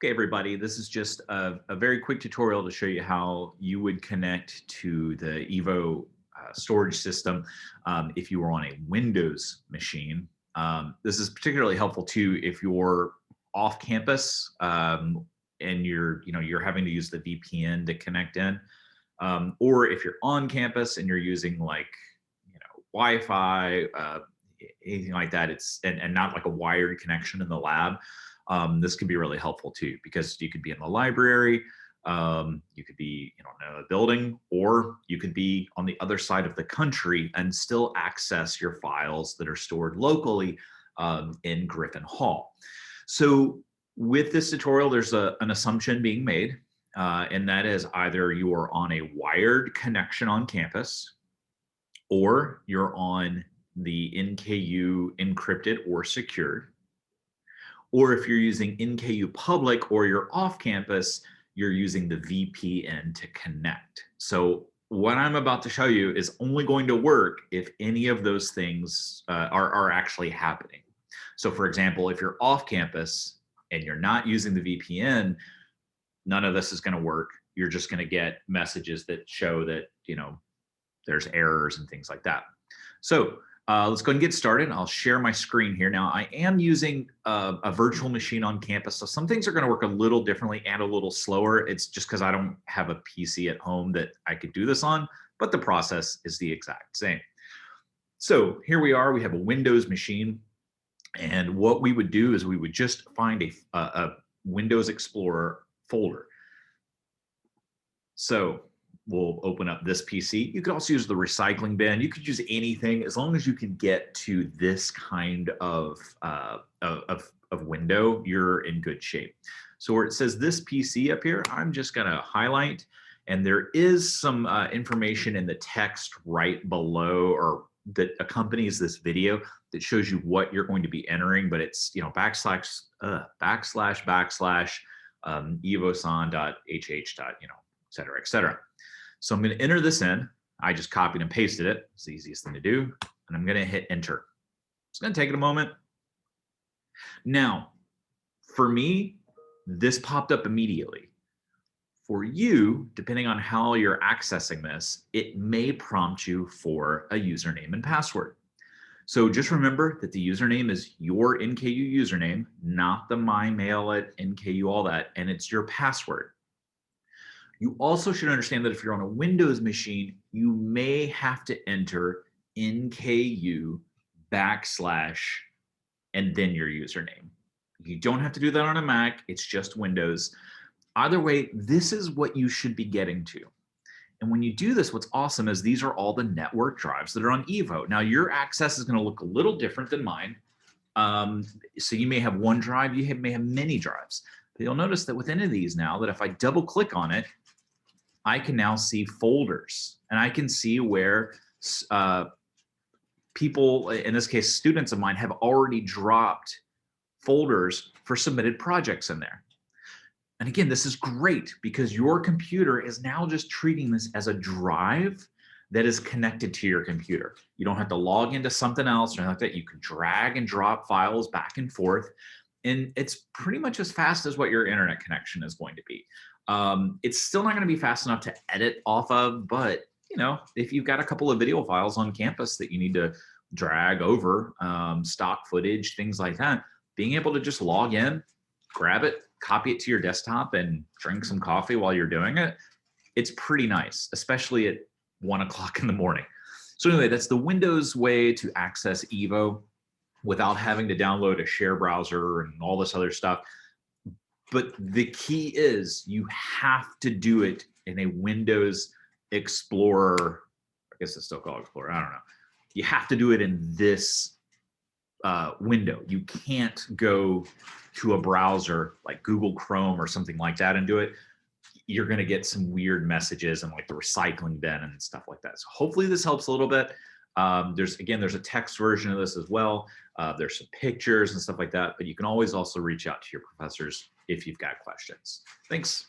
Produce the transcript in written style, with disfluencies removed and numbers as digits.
Okay, everybody, this is just a very quick tutorial to show you how you would connect to the EVO storage system if you were on a Windows machine. This is particularly helpful too if you're off campus and you're having to use the VPN to connect in, or if you're on campus and you're using like Wi-Fi, anything like that. It's and not like a wired connection in the lab. This can be really helpful too, because you could be in the library, you could be in a building, or you could be on the other side of the country and still access your files that are stored locally in Griffin Hall. So with this tutorial, there's an assumption being made, and that is either you are on a wired connection on campus, or you're on the NKU encrypted or secured. Or if you're using NKU public or you're off campus, you're using the VPN to connect. So what I'm about to show you is only going to work if any of those things are actually happening. So for example, if you're off campus and you're not using the VPN, none of this is going to work. You're just going to get messages that show that, there's errors and things like that. So let's go ahead and get started. I'll share my screen here. Now, I am using a virtual machine on campus, so some things are going to work a little differently and a little slower. It's just because I don't have a PC at home that I could do this on, but the process is the exact same. So here we are. We have a Windows machine, and what we would do is we would just find a Windows Explorer folder. So we'll open up this PC. You could also use the recycling bin. You could use anything as long as you can get to this kind of window, you're in good shape. So where it says this PC up here, I'm just gonna highlight, and there is some information in the text right below or that accompanies this video that shows you what you're going to be entering, but it's backslash evosan.hh. Et cetera, et cetera. So I'm going to enter this in. I just copied and pasted it. It's the easiest thing to do. And I'm going to hit enter. It's going to take it a moment. Now, for me, this popped up immediately. For you, depending on how you're accessing this, it may prompt you for a username and password. So just remember that the username is your NKU username, not the mymail at NKU, all that, and it's your password. You also should understand that if you're on a Windows machine, you may have to enter NKU / and then your username. You don't have to do that on a Mac. It's just Windows. Either way, this is what you should be getting to. And when you do this, what's awesome is these are all the network drives that are on EVO. Now, your access is going to look a little different than mine. So you may have one drive, you may have many drives. But you'll notice that with any of these now, that if I double click on it, I can now see folders, and I can see where people, in this case, students of mine, have already dropped folders for submitted projects in there. And again, this is great because your computer is now just treating this as a drive that is connected to your computer. You don't have to log into something else or anything like that. You can drag and drop files back and forth. And it's pretty much as fast as what your internet connection is going to be. It's still not going to be fast enough to edit off of, but if you've got a couple of video files on campus that you need to drag over, stock footage, things like that, being able to just log in, grab it, copy it to your desktop, and drink some coffee while you're doing it, it's pretty nice, especially at 1 o'clock in the morning. So anyway, that's the Windows way to access EVO without having to download a share browser and all this other stuff. But the key is you have to do it in a Windows Explorer. I guess it's still called Explorer. I don't know. You have to do it in this window. You can't go to a browser like Google Chrome or something like that and do it. You're going to get some weird messages and like the recycling bin and stuff like that. So hopefully this helps a little bit. There's a text version of this as well. There's some pictures and stuff like that, but you can always also reach out to your professors if you've got questions. Thanks.